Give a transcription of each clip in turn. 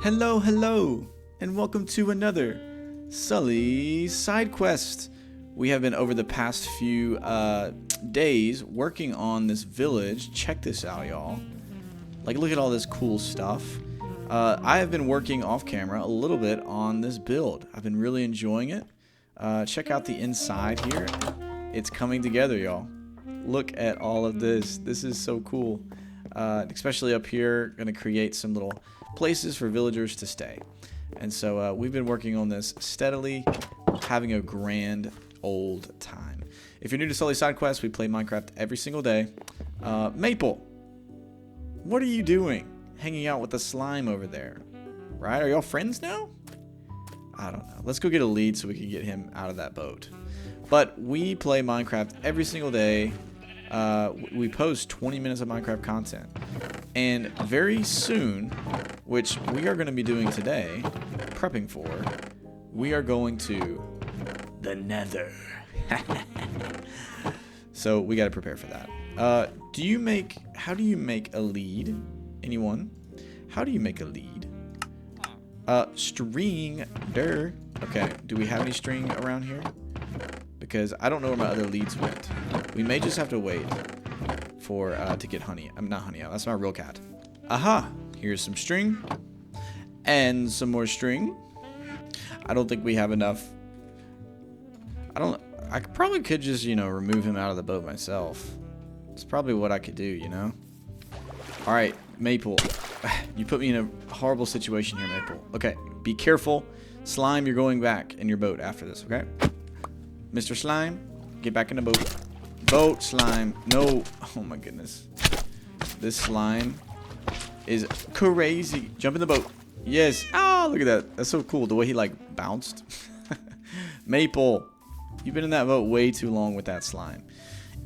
Hello, hello, and welcome to another Sully side quest. We have been over the past few days working on this village. Check this out, y'all. Like, look at all this cool stuff. I have been working off camera a little bit on this build. I've been really enjoying it. Check out the inside here. It's coming together, y'all. Look at all of this. This is so cool. Especially up here, gonna create some little places for villagers to stay. And so we've been working on this steadily, having a grand old time. If you're new to Sully Side Quest, we play Minecraft every single day. Maple, what are you doing? Hanging out with the slime over there, right? Are y'all friends now? I don't know. Let's go get a lead so we can get him out of that boat. But we play Minecraft every single day. We post 20 minutes of Minecraft content. And very soon, which we are going to be doing today, prepping for, we are going to the Nether. So we got to prepare for that. How do you make a lead? Anyone? How do you make a lead? String. Okay, do we have any string around here? Because I don't know where my other leads went. We may just have to wait for to get honey. I'm not honey. That's my real cat. Aha! Here's some string and some more string. I don't think we have enough. I probably could just, remove him out of the boat myself. It's probably what I could do, All right, Maple. You put me in a horrible situation here, Maple. Okay, be careful. Slime, you're going back in your boat after this, okay? Mr. Slime, get back in the boat. Boat, slime. No. Oh, my goodness. This slime is crazy. Jump in the boat. Yes. Oh, look at that. That's so cool. The way he, bounced. Maple, you've been in that boat way too long with that slime.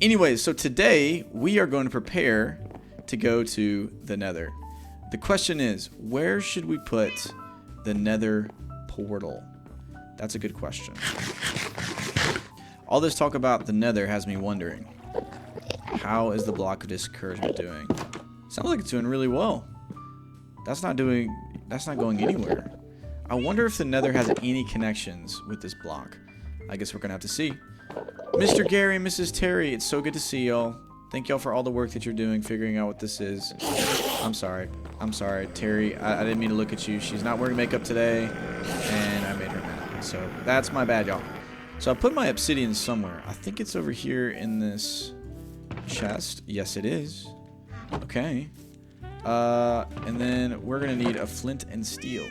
Anyways, so today we are going to prepare to go to the Nether. The question is, where should we put the Nether portal? That's a good question. All this talk about the Nether has me wondering, how is the block of discouragement doing? Sounds like it's doing really well. That's not going anywhere. I wonder if the Nether has any connections with this block. I guess we're gonna have to see. Mr. Gary and Mrs. Terry, it's so good to see y'all. Thank y'all for all the work that you're doing figuring out what this is. I'm sorry, Terry. I didn't mean to look at you. She's not wearing makeup today, and I made her mad. So that's my bad, y'all. So I put my obsidian somewhere. I think it's over here in this chest. Yes, it is. Okay. And then we're going to need a flint and steel.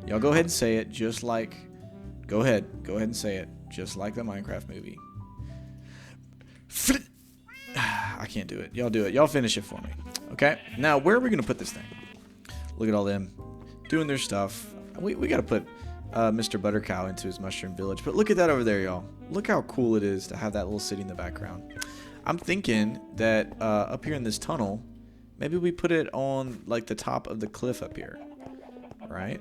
Y'all go ahead and say it just like... Go ahead and say it just like the Minecraft movie. Flint. I can't do it. Y'all do it. Y'all finish it for me. Okay? Now, where are we going to put this thing? Look at all them doing their stuff. We got to put... Mr. Buttercow into his mushroom village. But look at that over there, y'all. Look how cool it is to have that little city in the background. I'm thinking that up here in this tunnel, maybe we put it on the top of the cliff up here. Right?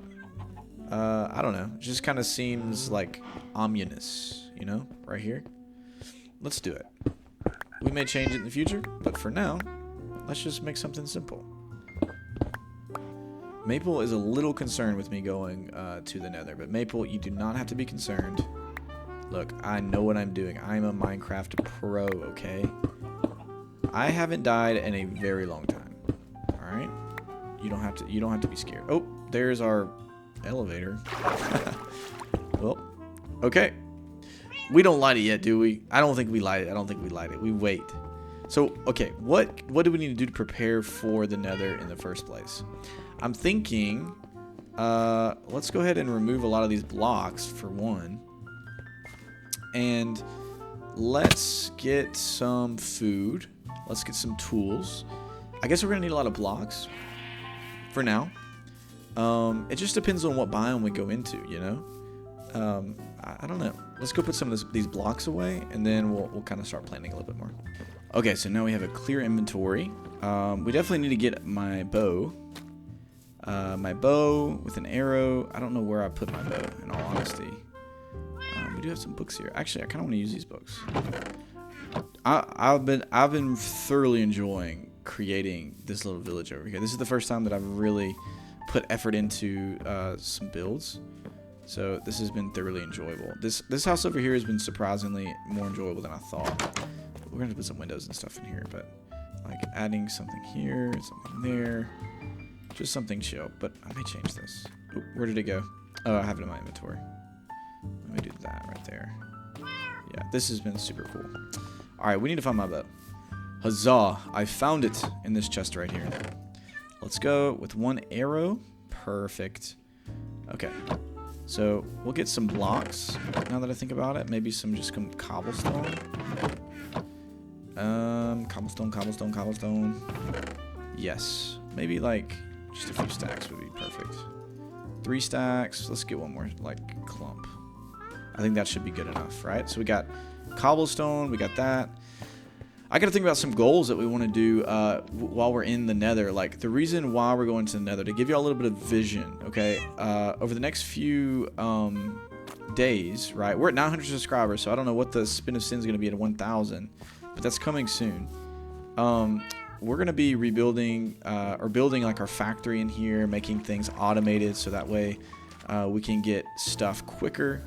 I don't know. It just kind of seems ominous, right here. Let's do it. We may change it in the future, but for now, let's just make something simple. Maple is a little concerned with me going to the Nether, but Maple, you do not have to be concerned. Look, I know what I'm doing. I'm a Minecraft pro, okay? I haven't died in a very long time. All right? You don't have to be scared. Oh, there's our elevator. Well, okay. We don't light it yet, do we? I don't think we light it. We wait. So, okay, what do we need to do to prepare for the Nether in the first place? I'm thinking, let's go ahead and remove a lot of these blocks for one. And let's get some food. Let's get some tools. I guess we're going to need a lot of blocks for now. It just depends on what biome we go into, I don't know. Let's go put some of these blocks away, and then we'll kind of start planning a little bit more. Okay, so now we have a clear inventory. We definitely need to get my bow. My bow with an arrow. I don't know where I put my bow, in all honesty. We do have some books here. Actually, I kind of want to use these books. I've been thoroughly enjoying creating this little village over here. This is the first time that I've really put effort into some builds. So this has been thoroughly enjoyable. This house over here has been surprisingly more enjoyable than I thought. We're gonna put some windows and stuff in here, but like adding something here, something there, just something chill. But I may change this. Oop, where did it go? Oh, I have it in my inventory. Let me do that right there. Yeah, this has been super cool. All right, we need to find my bow. Huzzah! I found it in this chest right here. Let's go with 1 arrow. Perfect. Okay. So we'll get some blocks now that I think about it. Maybe some cobblestone. Cobblestone. Yes. Maybe like just a few stacks would be perfect. 3 stacks. Let's get one more like clump. I think that should be good enough, right? So we got cobblestone. We got that. I got to think about some goals that we want to do while we're in the Nether. Like the reason why we're going to the Nether, to give you all a little bit of vision, okay? Over the next few days, right? We're at 900 subscribers, so I don't know what the spin of sin is going to be at 1,000, but that's coming soon. We're going to be rebuilding or building like our factory in here, making things automated so that way we can get stuff quicker.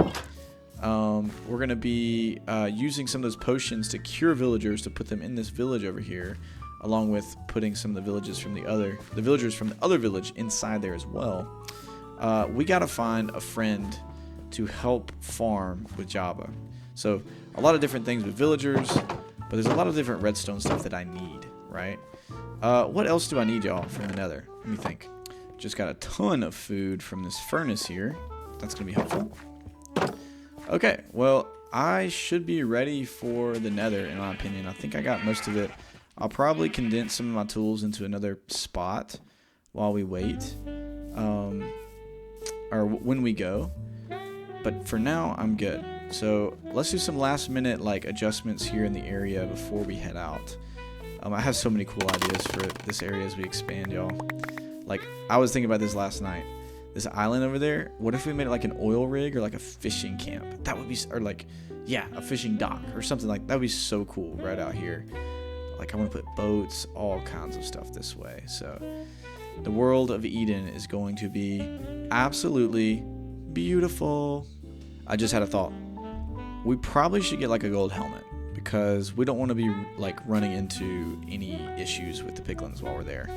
We're going to be using some of those potions to cure villagers to put them in this village over here, along with putting some of the villagers from the other village inside there as well. We got to find a friend to help farm with Java. So a lot of different things with villagers, but there's a lot of different redstone stuff that I need, right? What else do I need, y'all, from the Nether? Let me think. Just got a ton of food from this furnace here. That's going to be helpful. Okay, well, I should be ready for the Nether, in my opinion. I think I got most of it. I'll probably condense some of my tools into another spot while we wait, or when we go. But for now, I'm good. So let's do some last-minute like adjustments here in the area before we head out. I have so many cool ideas for this area as we expand, y'all. Like, I was thinking about this last night. This island over there, what if we made it like an oil rig or like a fishing camp? That would be, or like, yeah, a fishing dock or something like that would be so cool right out here. Like, I want to put boats, all kinds of stuff this way. So the world of Eden is going to be absolutely beautiful. I just had a thought. We probably should get like a gold helmet because we don't want to be like running into any issues with the piglins while we're there.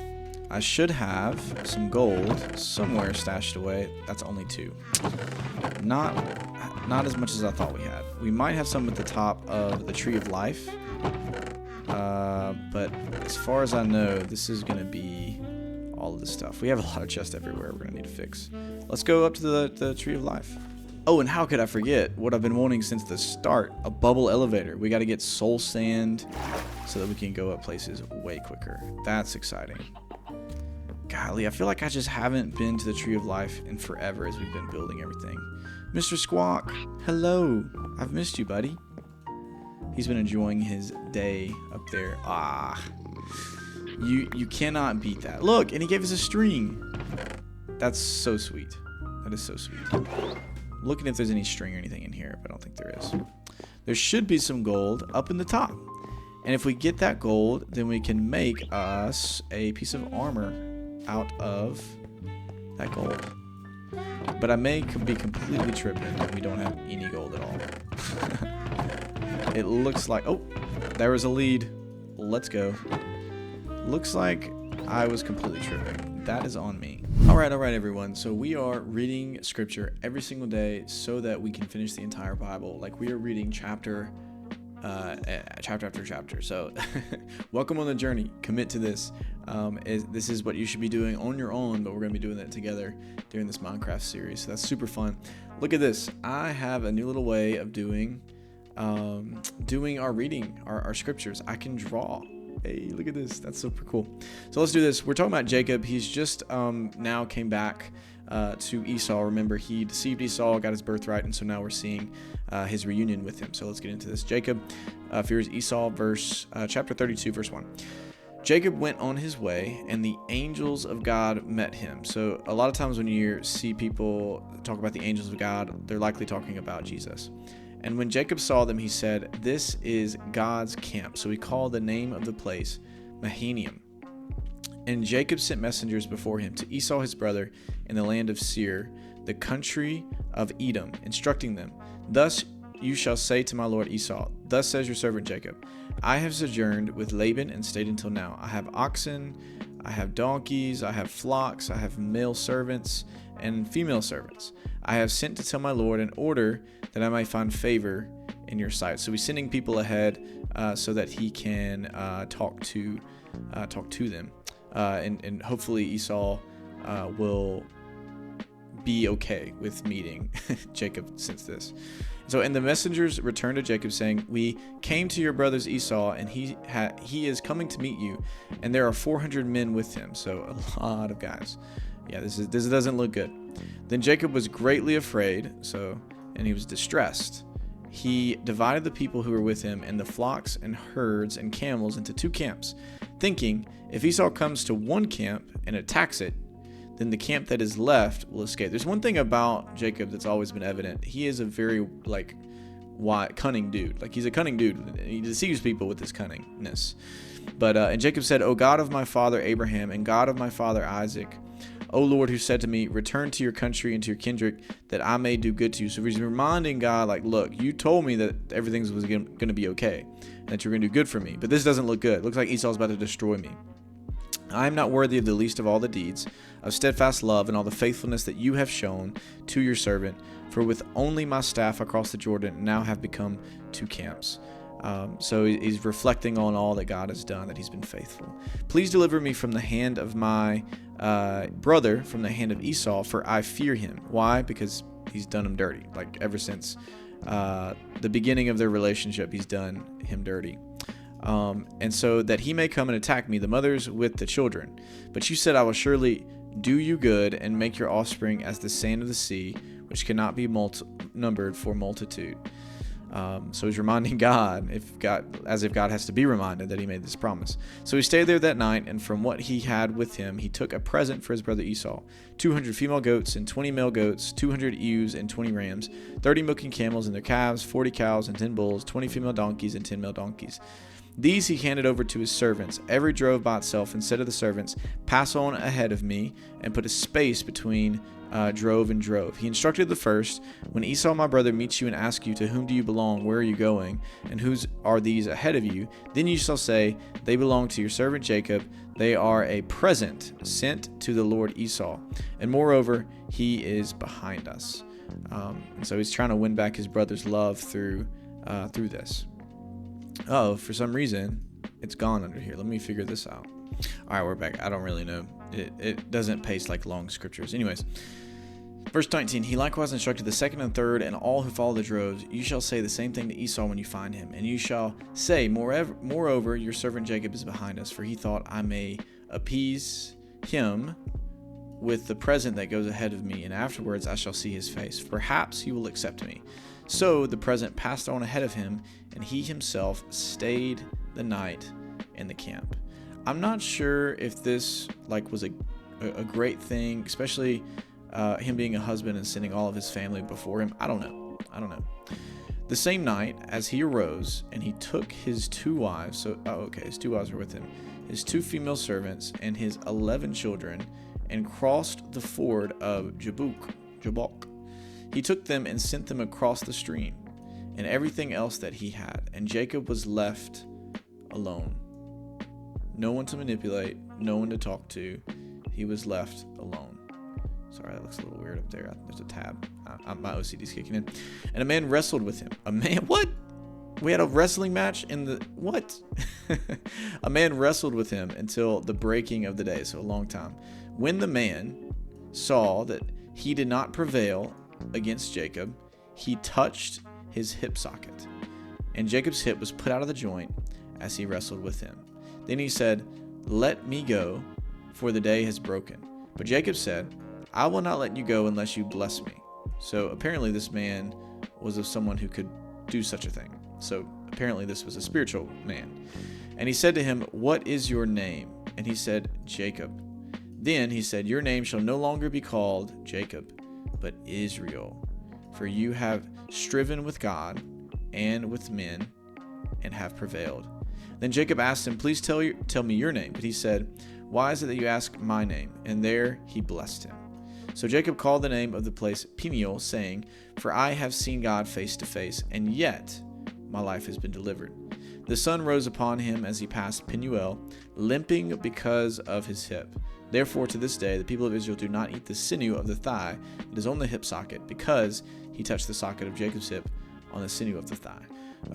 I should have some gold somewhere stashed away. That's only 2. Not as much as I thought we had. We might have some at the top of the tree of life. But as far as I know, this is going to be all of this stuff. We have a lot of chests everywhere we're going to need to fix. Let's go up to the tree of life. Oh, and how could I forget what I've been wanting since the start? A bubble elevator. We got to get soul sand so that we can go up places way quicker. That's exciting. Golly, I feel like I just haven't been to the Tree of Life in forever as we've been building everything. Mr. Squawk, hello. I've missed you, buddy. He's been enjoying his day up there. Ah, you cannot beat that. Look, and he gave us a string. That's so sweet. That is so sweet. Looking if there's any string or anything in here, but I don't think there is. There should be some gold up in the top. And if we get that gold, then we can make us a piece of armor out of that gold. But I may be completely tripping and we don't have any gold at all. It looks like, oh, there was a lead. Let's go. Looks like I was completely tripping. That is on me. All right, everyone. So we are reading scripture every single day so that we can finish the entire Bible. Like, we are reading chapter after chapter. So welcome on the journey. Commit to this. This is what you should be doing on your own, but we're going to be doing that together during this Minecraft series. So that's super fun. Look at this. I have a new little way of doing our reading, our scriptures. I can draw. Hey, look at this. That's super cool. So let's do this. We're talking about Jacob. He's just now came back to Esau. Remember, he deceived Esau, got his birthright, and so now we're seeing his reunion with him. So let's get into this. Jacob fears Esau, chapter 32, verse 1. Jacob went on his way, and the angels of God met him. So a lot of times when you see people talk about the angels of God, they're likely talking about Jesus. And when Jacob saw them, he said, "This is God's camp." So he called the name of the place Mahanaim. And Jacob sent messengers before him to Esau his brother in the land of Seir, the country of Edom, instructing them, Thus you shall say to my lord Esau, Thus says your servant Jacob, I have sojourned with Laban and stayed until now. I have oxen, I have donkeys, I have flocks, I have male servants and female servants. I have sent to tell my lord in order that I may find favor in your sight. So he's sending people ahead so that he can talk to them. And hopefully Esau will be okay with meeting Jacob since this. So, and the messengers returned to Jacob saying, We came to your brother's Esau, and he is coming to meet you, and there are 400 men with him. So a lot of guys. Yeah, this doesn't look good. Then Jacob was greatly afraid, and he was distressed. He divided the people who were with him and the flocks and herds and camels into 2 camps, thinking, if Esau comes to one camp and attacks it, then the camp that is left will escape. There's one thing about Jacob that's always been evident. He is a very cunning dude. Like, he's a cunning dude. He deceives people with his cunningness. But and Jacob said, O God of my father Abraham and God of my father Isaac, O Lord, who said to me, return to your country and to your kindred, that I may do good to you. So he's reminding God, like, look, you told me that everything was going to be okay, and that you're going to do good for me. But this doesn't look good. It looks like Esau's about to destroy me. I am not worthy of the least of all the deeds of steadfast love and all the faithfulness that you have shown to your servant, for with only my staff across the Jordan now have become 2 camps. So he's reflecting on all that God has done, that he's been faithful. Please deliver me from the hand of my brother, from the hand of Esau, for I fear him. Why? Because he's done him dirty. Like, ever since the beginning of their relationship, he's done him dirty. And so that he may come and attack me, the mothers with the children. But you said, I will surely do you good and make your offspring as the sand of the sea, which cannot be numbered for multitude. So he's reminding God, as if God has to be reminded that he made this promise. So he stayed there that night, and from what he had with him, he took a present for his brother Esau, 200 female goats and 20 male goats, 200 ewes and 20 rams, 30 milking camels and their calves, 40 cows and 10 bulls, 20 female donkeys and 10 male donkeys. These he handed over to his servants, every drove by itself, and said to the servants, Pass on ahead of me, and put a space between drove and drove. He instructed the first, When Esau my brother meets you and asks you, To whom do you belong? Where are you going? And whose are these ahead of you? Then you shall say, They belong to your servant Jacob. They are a present sent to the Lord Esau. And moreover, he is behind us. And so he's trying to win back his brother's love through this. Oh, for some reason, it's gone under here. Let me figure this out. All right, we're back. I don't really know. It doesn't pace like long scriptures. Anyways, verse 19, he likewise instructed the second and third and all who follow the droves. You shall say the same thing to Esau when you find him. And you shall say, moreover, your servant Jacob is behind us, for he thought I may appease him with the present that goes ahead of me, and afterwards I shall see his face. Perhaps he will accept me. So the present passed on ahead of him, and he himself stayed the night in the camp. I'm not sure if this was a great thing, especially him being a husband and sending all of his family before him. I don't know. The same night as he arose, and he took his 2 wives. His 2 wives were with him, his 2 female servants, and his 11 children, and crossed the ford of Jabbok. He took them and sent them across the stream, and everything else that he had. And Jacob was left alone. No one to manipulate, no one to talk to. He was left alone. Sorry, that looks a little weird up there. There's a tab. My OCD's kicking in. And a man wrestled with him. A man? What? We had a wrestling match in the... What? A man wrestled with him until the breaking of the day, so a long time. When the man saw that he did not prevail against Jacob, he touched his hip socket, and Jacob's hip was put out of the joint as he wrestled with him. Then he said, Let me go, for the day has broken. But Jacob said, I will not let you go unless you bless me. So apparently this man was of someone who could do such a thing. So apparently this was a spiritual man. And he said to him, What is your name? And he said, Jacob. Then he said, Your name shall no longer be called Jacob, but Israel, for you have striven with God and with men and have prevailed. Then Jacob asked him, Please tell me your name. But he said, Why is it that you ask my name? And there he blessed him. So Jacob called the name of the place Peniel, saying, For I have seen God face to face, and yet my life has been delivered. The sun rose upon him as he passed Penuel, limping because of his hip. Therefore, to this day, the people of Israel do not eat the sinew of the thigh. It is on the hip socket, because he touched the socket of Jacob's hip on the sinew of the thigh.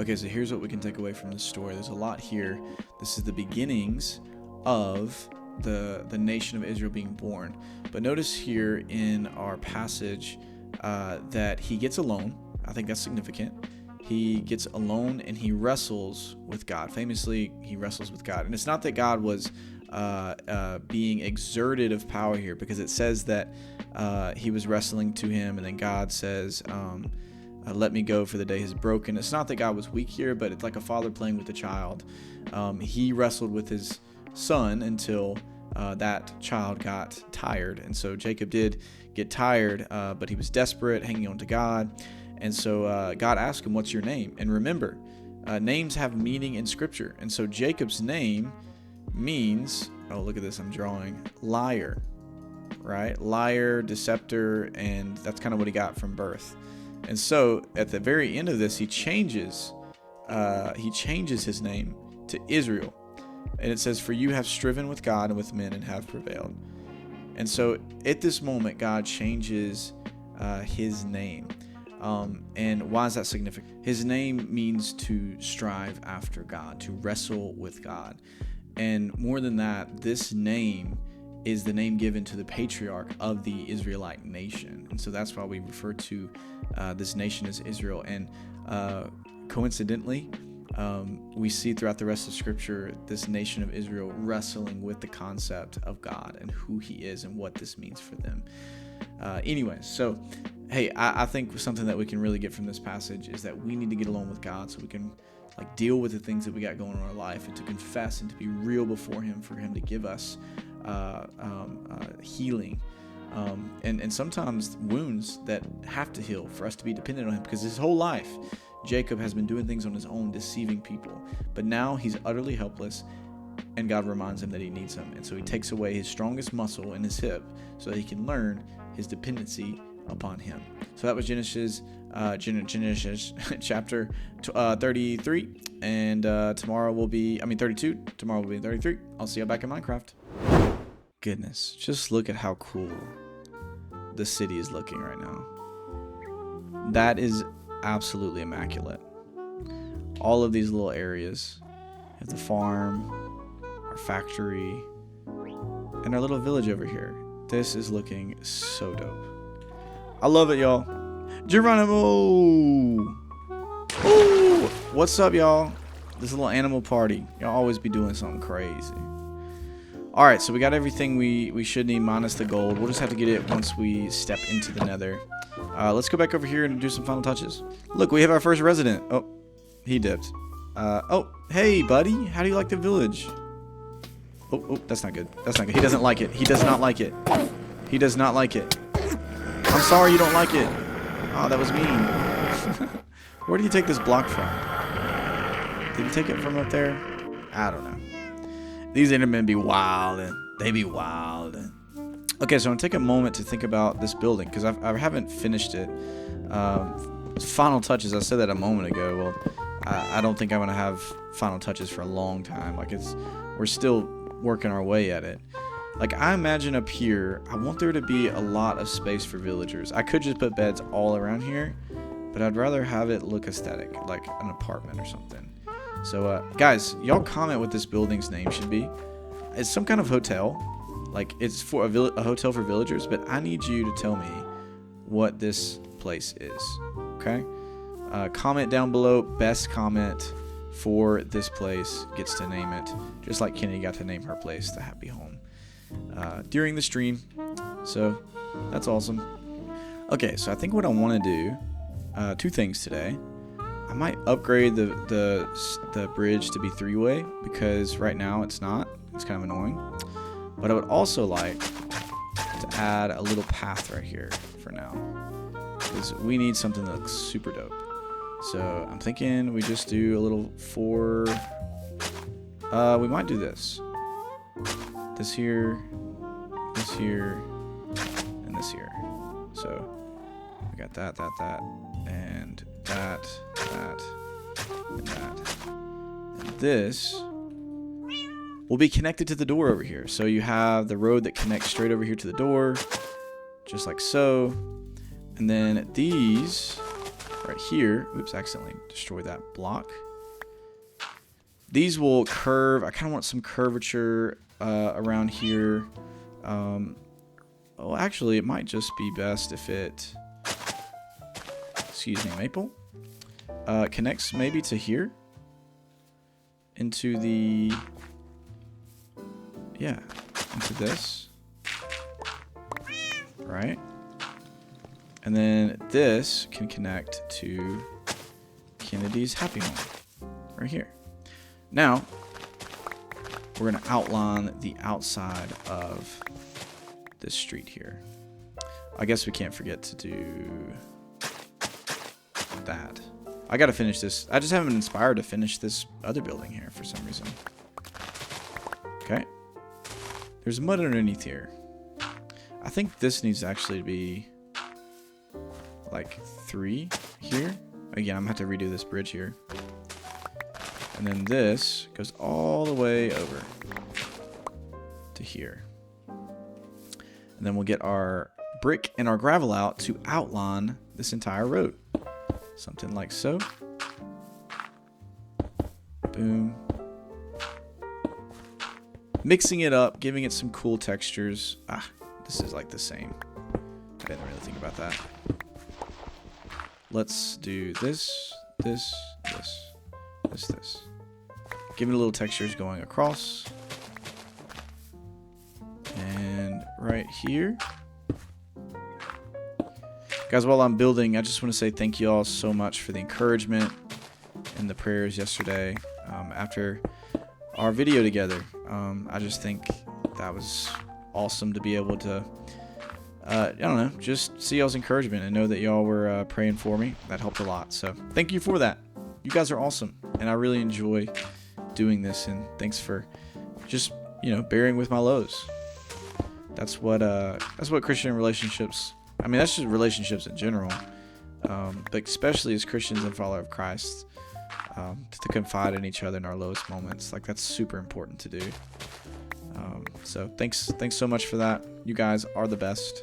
Okay, so here's what we can take away from this story. There's a lot here. This is the beginnings of the nation of Israel being born. But notice here in our passage that he gets alone. I think that's significant. He gets alone and he wrestles with God. Famously, he wrestles with God. And it's not that God was being exerted of power here, because it says that he was wrestling to him, and then God says, let me go, for the day is broken. It's not that God was weak here, but it's like a father playing with a child. He wrestled with his son until that child got tired. And so Jacob did get tired, but he was desperate, hanging on to God. And so God asked him, what's your name? And remember, names have meaning in Scripture. And so Jacob's name means, oh, look at this, I'm drawing, liar, right? Liar, deceptor, and that's kind of what he got from birth. And so at the very end of this, he changes his name to Israel. And it says, for you have striven with God and with men and have prevailed. And so at this moment, God changes his name. And why is that significant? His name means to strive after God, to wrestle with God. And more than that, this name is the name given to the patriarch of the Israelite nation. And so that's why we refer to this nation as Israel. And coincidentally, we see throughout the rest of Scripture this nation of Israel wrestling with the concept of God and who he is and what this means for them. Anyways, so hey, I think something that we can really get from this passage is that we need to get along with God so we can like deal with the things that we got going on in our life, and to confess and to be real before him, for him to give us healing, and sometimes wounds that have to heal for us to be dependent on him, because his whole life Jacob has been doing things on his own, deceiving people, but now he's utterly helpless, and God reminds him that he needs him. And so he takes away his strongest muscle in his hip so that he can learn his dependency upon him. So that was Genesis chapter 33, and tomorrow will be 32. Tomorrow will be 33. I'll see you back in Minecraft. Goodness, just look at how cool the city is looking right now. That is absolutely immaculate. All of these little areas, we have the farm, our factory, and our little village over here. This is looking so dope. I love it, y'all. Geronimo! Ooh! What's up, y'all? This little animal party. Y'all always be doing something crazy. Alright, so we got everything we should need minus the gold. We'll just have to get it once we step into the Nether. Let's go back over here and do some final touches. Look, we have our first resident. Oh, he dipped. Oh, hey, buddy. How do you like the village? Oh, that's not good. That's not good. He doesn't like it. He does not like it. He does not like it. I'm sorry you don't like it. Oh, that was mean. Where did you take this block from? Did you take it from up there? I don't know. These Endermen be wildin'. They be wildin'. Okay, so I'm going to take a moment to think about this building, because I haven't finished it. Final touches, I said that a moment ago. Well, I don't think I'm going to have final touches for a long time. Like, we're still working our way at it. Like, I imagine up here, I want there to be a lot of space for villagers. I could just put beds all around here, but I'd rather have it look aesthetic, like an apartment or something. So, guys, y'all comment what this building's name should be. It's some kind of hotel. Like, it's for a hotel for villagers, but I need you to tell me what this place is, okay? Comment down below. Best comment for this place gets to name it, just like Kenny got to name her place the Happy Home during the stream. So, that's awesome. Okay, so I think what I want to do, two things today. I might upgrade the bridge to be three-way, because right now it's not. It's kind of annoying. But I would also like to add a little path right here for now, because we need something that looks super dope. So I'm thinking we just do a little we might do this. this here, and this here. So we got that, and that, and that. And this will be connected to the door over here. So you have the road that connects straight over here to the door, just like so. And then these right here, oops, accidentally destroyed that block. These will curve. I kind of want some curvature around here. Well, actually, it might just be best if it, excuse me, maple, connects maybe to here, into the, yeah, into this, right? And then this can connect to Kennedy's happy home, right here. Now, we're going to outline the outside of this street here. I guess we can't forget to do that. I got to finish this. I just haven't been inspired to finish this other building here for some reason. Okay. There's mud underneath here. I think this needs to actually be like 3 here. Again, I'm going to have to redo this bridge here. And then this goes all the way over to here. And then we'll get our brick and our gravel out to outline this entire road. Something like so. Boom. Mixing it up, giving it some cool textures. Ah, this is like the same. I didn't really think about that. Let's do this, this, this, this. Give it a little textures going across. And right here. Guys, while I'm building, I just want to say thank you all so much for the encouragement and the prayers yesterday after our video together. I just think that was awesome to be able to, I don't know, just see y'all's encouragement and know that y'all were praying for me. That helped a lot. So thank you for that. You guys are awesome. And I really enjoy doing this. And thanks for just, bearing with my lows. That's what Christian relationships, I mean, that's just relationships in general, but especially as Christians and followers of Christ, to confide in each other in our lowest moments. Like, that's super important to do. So thanks so much for that. You guys are the best.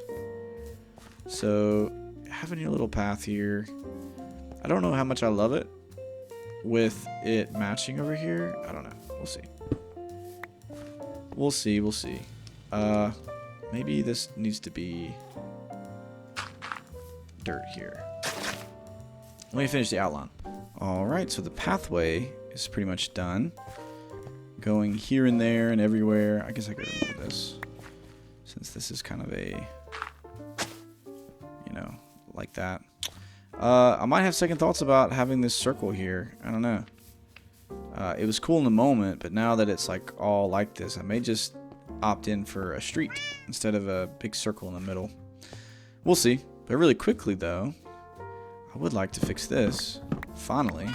So having your little path here, I don't know how much I love it with it matching over here. I don't know. We'll see. Maybe this needs to be dirt here. Let me finish the outline. Alright, so the pathway is pretty much done. Going here and there and everywhere. I guess I could remove this, since this is kind of a, like that. I might have second thoughts about having this circle here. I don't know. It was cool in the moment, but now that it's like all like this, I may just opt in for a street instead of a big circle in the middle. We'll see. But really quickly, though, I would like to fix this, finally,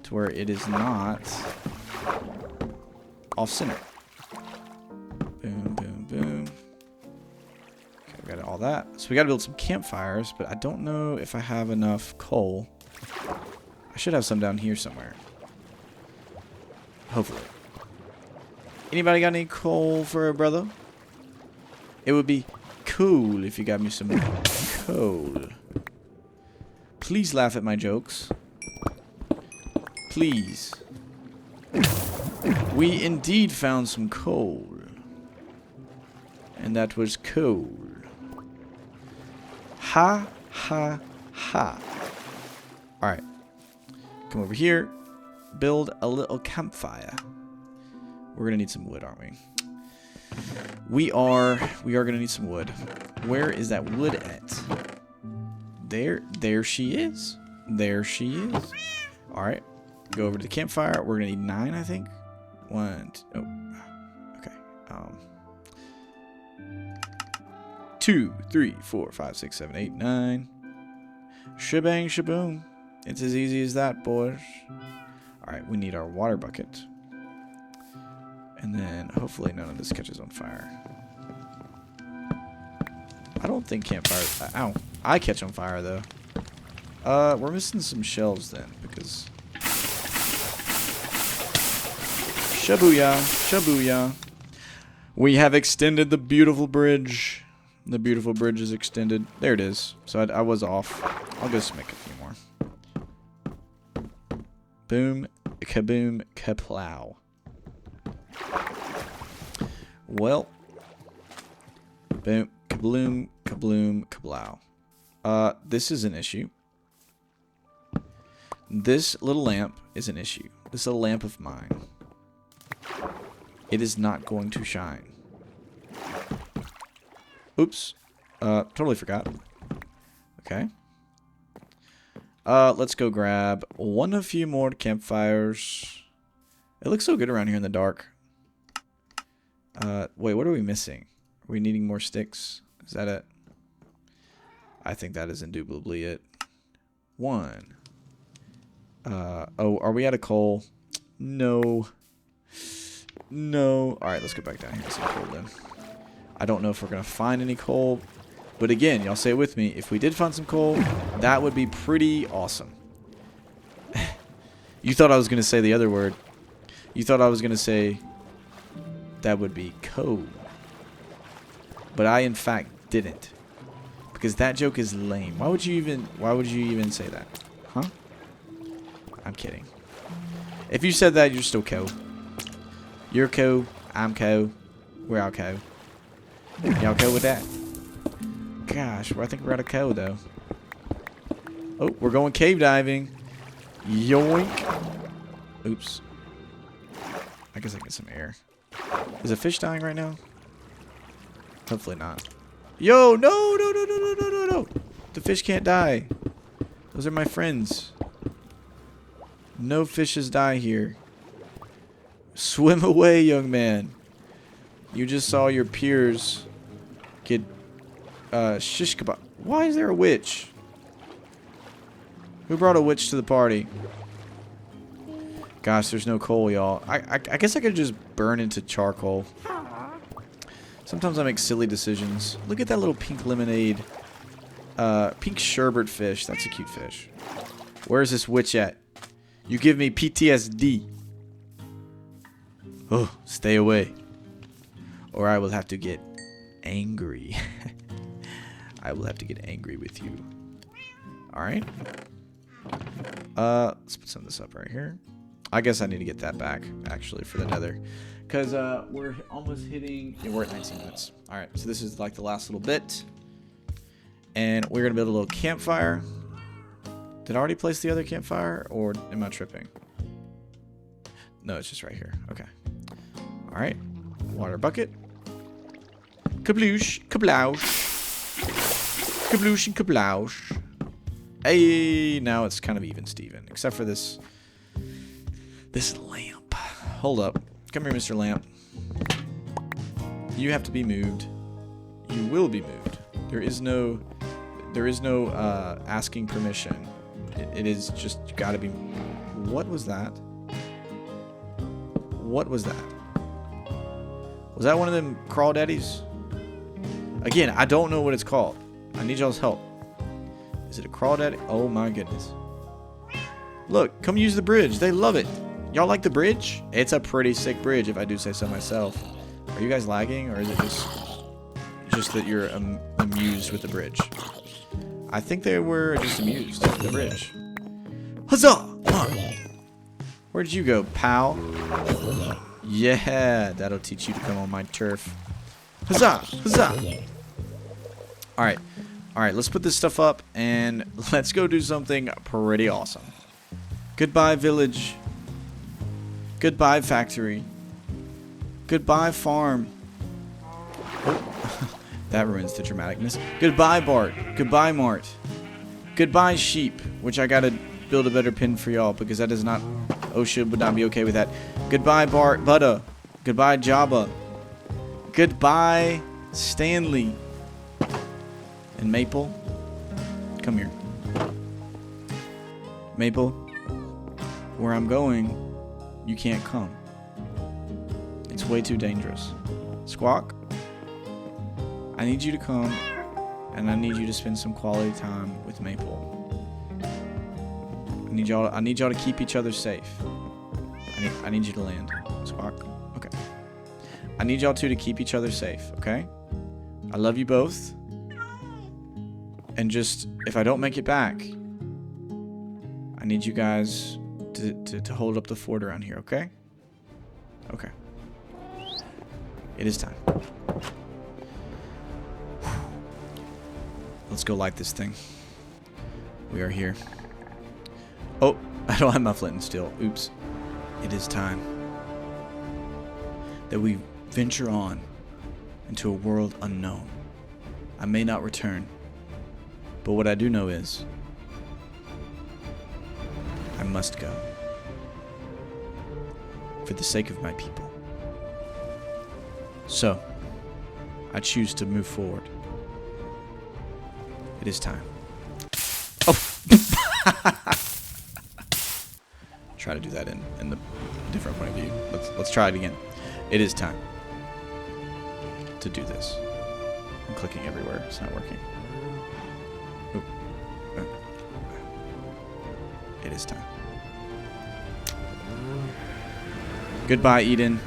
to where it is not off-center. Boom, boom, boom. Okay, we got all that. So we got to build some campfires, but I don't know if I have enough coal. I should have some down here somewhere. Hopefully. Anybody got any coal for a brother? It would be cool if you got me some coal. Please laugh at my jokes. Please. We indeed found some coal. And that was coal. Ha, ha, ha. Alright. Come over here. Build a little campfire. We're gonna need some wood, aren't we? We are gonna need some wood. Where is that wood at? There she is. There she is. All right, go over to the campfire. We're gonna need 9, I think. 1, 2, oh, okay. 2, 3, 4, 5, 6, 7, 8, 9. Shebang, shaboom. It's as easy as that, boys. All right, we need our water bucket. And then hopefully none of this catches on fire. I don't think campfires... Ow. I catch on fire, though. We're missing some shelves then, because... Shabooyah. Shabooyah. We have extended the beautiful bridge. The beautiful bridge is extended. There it is. So I was off. I'll just make a few more. Boom. Kaboom. Kaplow. Well. Boom. Kabloom. Kabloom. Kablow. This is an issue. This little lamp is an issue. This is a lamp of mine. It is not going to shine. Oops. Totally forgot. Okay. Let's go grab a few more campfires. It looks so good around here in the dark. Wait, what are we missing? Are we needing more sticks? Is that it? I think that is indubitably it. One. Oh, are we out of coal? No. No. Alright, let's go back down here and see coal then. I don't know if we're going to find any coal. But again, y'all say it with me. If we did find some coal, that would be pretty awesome. You thought I was going to say the other word. You thought I was going to say that would be coal. But I, in fact, didn't. Because that joke is lame. Why would you even say that? Huh? I'm kidding. If you said that, you're still co. You're co. I'm co. We're all co. Y'all co with that? Gosh, I think we're out of co, though. Oh, we're going cave diving. Yoink. Oops. I guess I get some air. Is a fish dying right now? Hopefully not. Yo, no, no, no, no, no, no, no, no. The fish can't die. Those are my friends. No fishes die here. Swim away, young man. You just saw your peers get shish kebab. Why is there a witch? Who brought a witch to the party? Gosh, there's no coal, y'all. I guess I could just burn into charcoal. Sometimes I make silly decisions. Look at that little pink lemonade. Pink sherbet fish. That's a cute fish. Where's this witch at? You give me PTSD. Oh, stay away. Or I will have to get angry. I will have to get angry with you. Alright. Let's put some of this up right here. I guess I need to get that back, actually, for the nether. Because we're almost hitting... Yeah, we're at 19 minutes. Alright, so this is like the last little bit. And we're going to build a little campfire. Did I already place the other campfire? Or am I tripping? No, it's just right here. Okay. Alright. Water bucket. Kabloosh. Kabloosh. Kabloosh and kabloosh. Hey, now it's kind of even, Steven. Except for this... This lamp. Hold up. Come here, Mr. Lamp. You have to be moved. You will be moved. There is no asking permission. It is just, you gotta be... What was that? What was that? Was that one of them crawdaddies? Again, I don't know what it's called. I need y'all's help. Is it a crawdaddy? Oh my goodness. Look, come use the bridge. They love it. Y'all like the bridge? It's a pretty sick bridge, if I do say so myself. Are you guys lagging, or is it just that you're amused with the bridge? I think they were just amused with the bridge. Huzzah! Come on. Where'd you go, pal? Yeah, that'll teach you to come on my turf. Huzzah! Huzzah! Alright. Alright, let's put this stuff up, and let's go do something pretty awesome. Goodbye, village. Goodbye, factory. Goodbye, farm. Oh, that ruins the dramaticness. Goodbye, Bart. Goodbye, Mart. Goodbye, sheep, which I gotta build a better pin for y'all, because that is not... OSHA would not be okay with that. Goodbye, Bart. Butter. Goodbye, Jabba. Goodbye, Stanley. And Maple. Come here. Maple. Where I'm going, you can't come. It's way too dangerous. Squawk, I need you to come, and I need you to spend some quality time with Maple. I need y'all to keep each other safe. I need you to land. Squawk. Okay. I need y'all two to keep each other safe, okay? I love you both. And just, if I don't make it back, I need you guys to hold up the fort around here, okay? Okay. It is time. Let's go light this thing. We are here. Oh, I don't have my flint and steel. Oops. It is time that we venture on into a world unknown. I may not return, but what I do know is I must go for the sake of my people. So, I choose to move forward. It is time. Oh! Try to do that in the different point of view. Let's try it again. It is time to do this. I'm clicking everywhere. It's not working. Oop. It is time. Goodbye, Eden.